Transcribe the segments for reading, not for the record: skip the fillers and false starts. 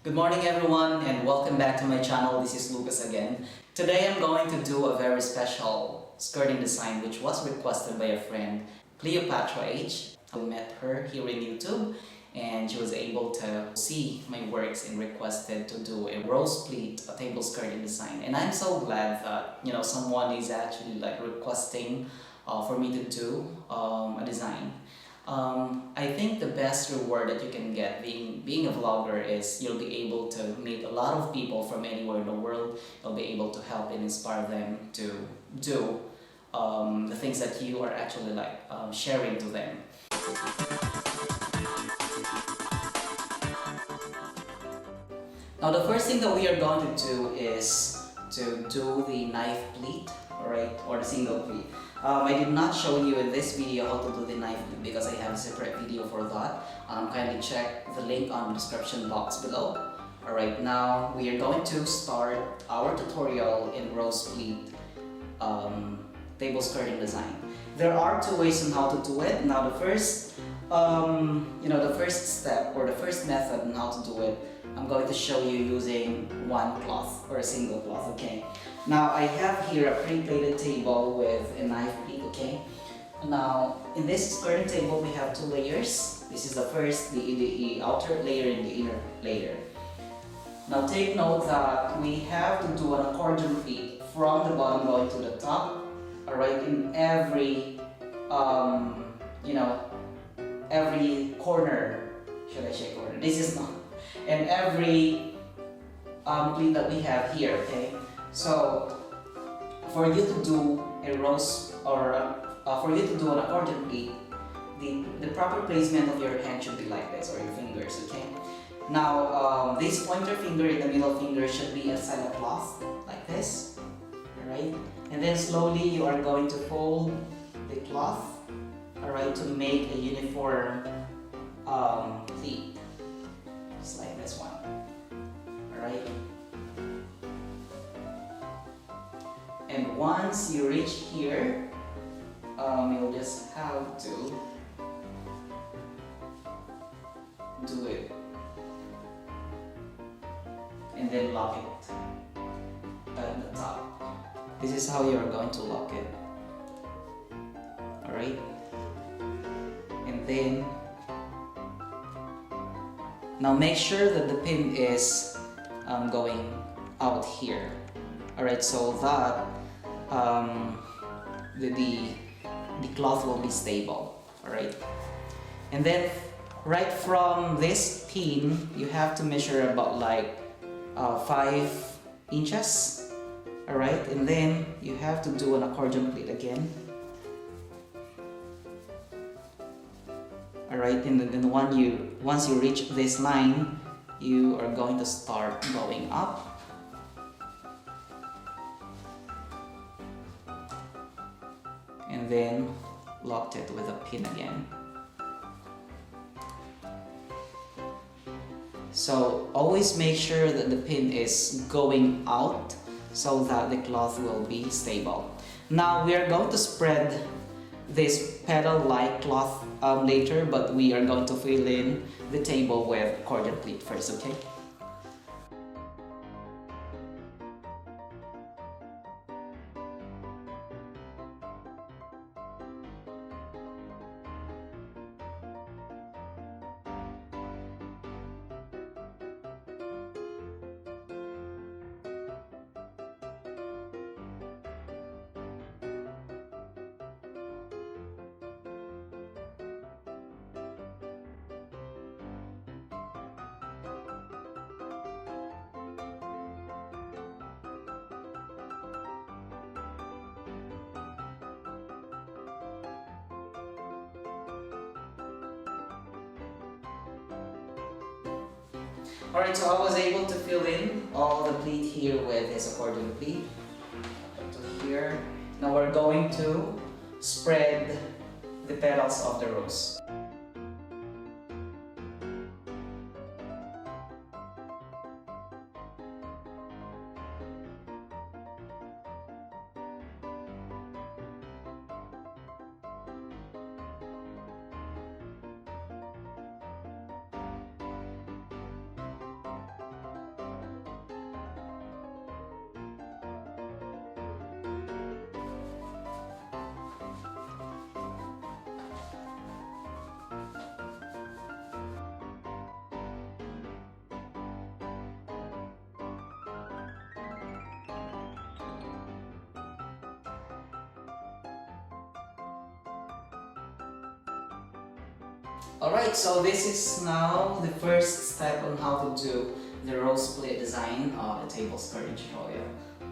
Good morning everyone and welcome back to my channel. This is Lucas again. Today I'm going to do a very special skirting design which was requested by a friend, Cleopatra H. I met her here in YouTube and she was able to see my works and requested to do a rose pleat, a table skirting design. And I'm so glad that someone is actually requesting for me to do a design. I think the best reward that you can get being a vlogger is you'll be able to meet a lot of people from anywhere in the world. You'll be able to help and inspire them to do the things that you are actually sharing to them. Now the first thing that we are going to do is to do the knife pleat, alright, or the single pleat. I did not show you in this video how to do the knife pleat because I have a separate video for that. Kindly check the link on the description box below. Alright, now we are going to start our tutorial in rose pleat table skirting design. There are two ways on how to do it. Now the first the first step or the first method on how to do it, I'm going to show you using one cloth or a single cloth, okay? Now I have here a pre-plated table with a knife pleat, okay? Now in this skirting table we have two layers. This is the first, the outer layer and the inner layer. Now take note that we have to do an accordion pleat from the bottom going to the top, alright, in every every corner, should I say corner? This is not. And every pleat that we have here, okay? So for you to do a rose or for you to do an accordion pleat, the proper placement of your hand should be like this, or your fingers, okay? Now this pointer finger and the middle finger should be inside a cloth like this, alright? And then slowly you are going to fold the cloth, alright, to make a uniform pleat, just like this one, alright? And once you reach here, you'll just have to do it and then lock it at the top. This is how you're going to lock it, alright? And then now make sure that the pin is going out here, alright, so that the cloth will be stable, alright? And then right from this pin you have to measure about 5 inches, alright? And then you have to do an accordion pleat again, alright? And then once you reach this line, you are going to start going up. And then locked it with a pin again. So always make sure that the pin is going out so that the cloth will be stable. Now we are going to spread this petal-like cloth later, but we are going to fill in the table with accordion pleat first, okay? Alright, so I was able to fill in all the pleat here with this accordion pleat. Up to here. Now we're going to spread the petals of the rose. Alright, so this is now the first step on how to do the rose plate design of the table skirting tutorial.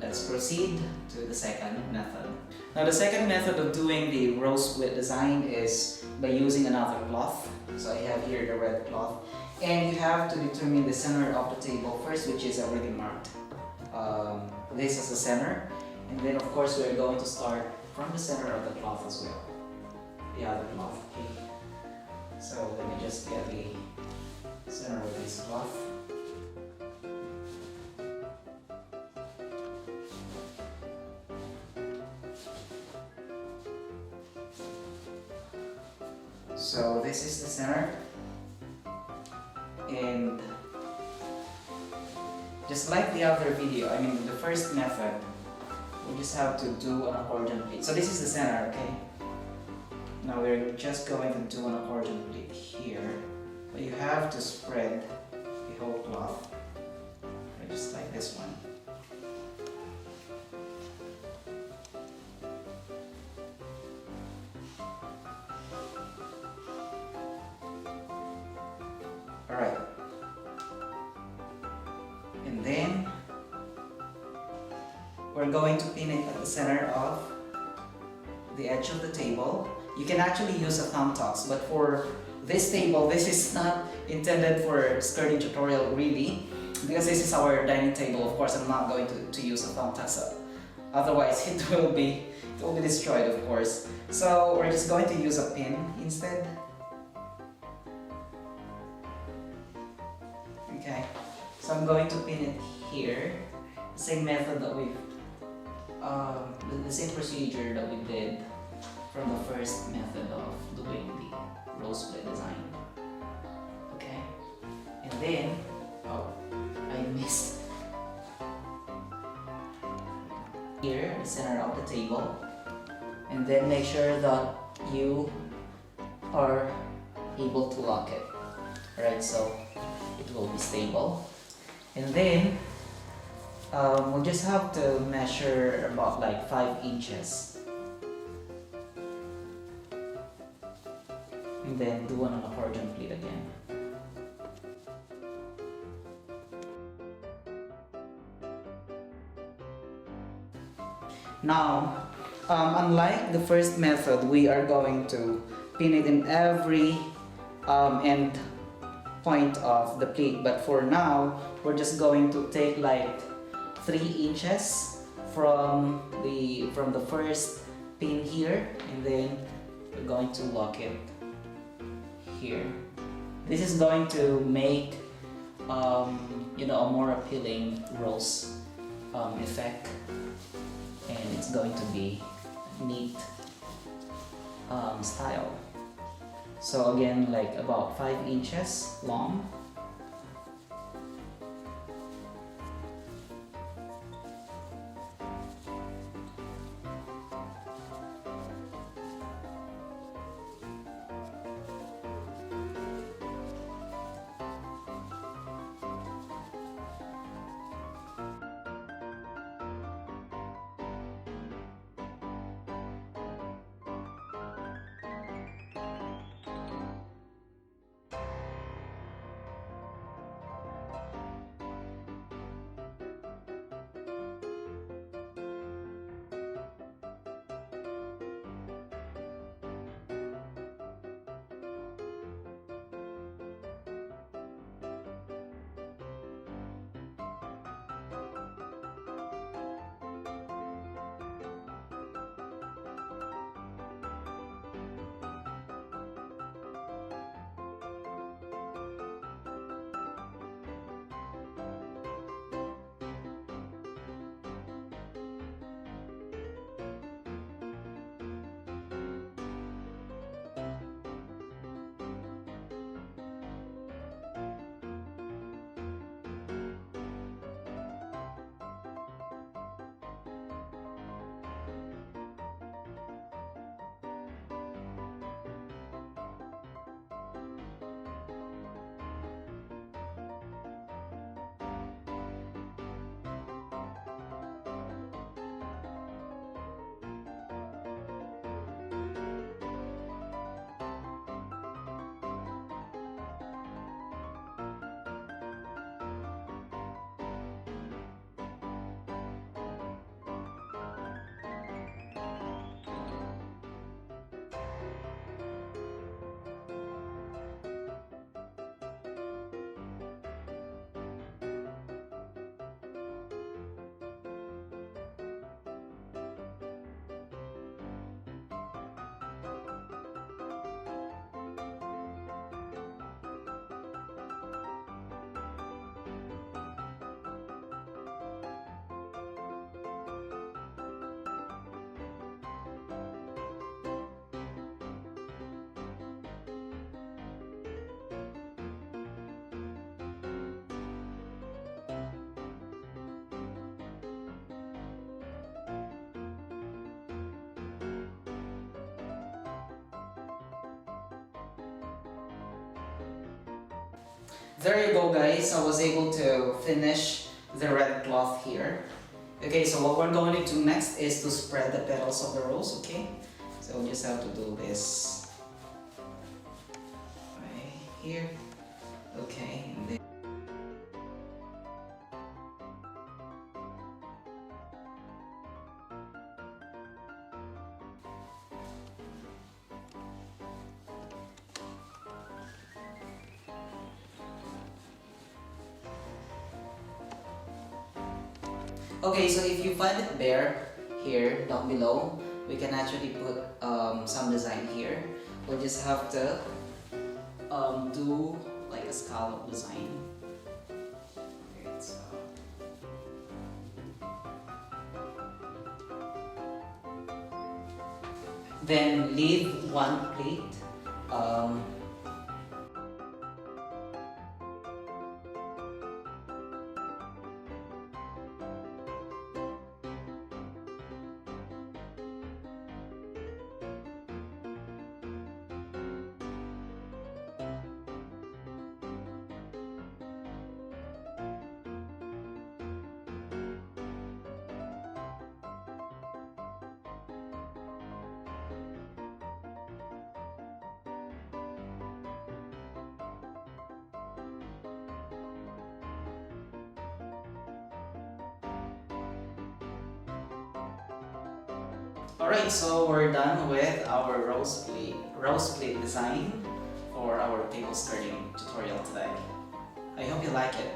Let's proceed to the second method. Now the second method of doing the rose split design is by using another cloth. So I have here the red cloth, and you have to determine the center of the table first, which is already marked. This is the center, and then of course we're going to start from the center of the cloth as well. The other cloth, okay? So let me just get the center of this cloth. So this is the center, and just like the other video, I mean the first method, we just have to do an accordion pleat. So this is the center, okay? Now we're just going to do an accordion pleat here, but you have to spread the whole cloth, just like this one. Alright, and then we're going to pin it at the center of the edge of the table. You can actually use a thumbtacks, but for this table, this is not intended for skirting tutorial really, because this is our dining table. Of course, I'm not going to use a thumbtacks, otherwise it will be destroyed, of course. So we're just going to use a pin instead. Okay, so I'm going to pin it here. The same method that we've, the same procedure that we did from the first method of doing the rose split design. Okay, and then, oh, I missed. Here, the center of the table, and then make sure that you are able to lock it. Alright, so it will be stable, and then we'll just have to measure about like 5 inches, and then do an accordion pleat again. Now, unlike the first method, we are going to pin it in every end point of the pleat, but for now we're just going to take like 3 inches from the first pin here, and then we're going to lock it here. This is going to make you know, a more appealing rose effect, and it's going to be neat style. So again, like about 5 inches long. there you go guys, I was able to finish the red cloth here. Okay, so what we're going to do next is to spread the petals of the rose, okay? So we just have to do this right here. Okay, and then okay, so if you find it bare here down below, we can actually put some design here. We'll just have to do like a scallop design. Okay, so then leave one plate. Alright, so we're done with our rose plate design for our table skirting tutorial today. I hope you like it.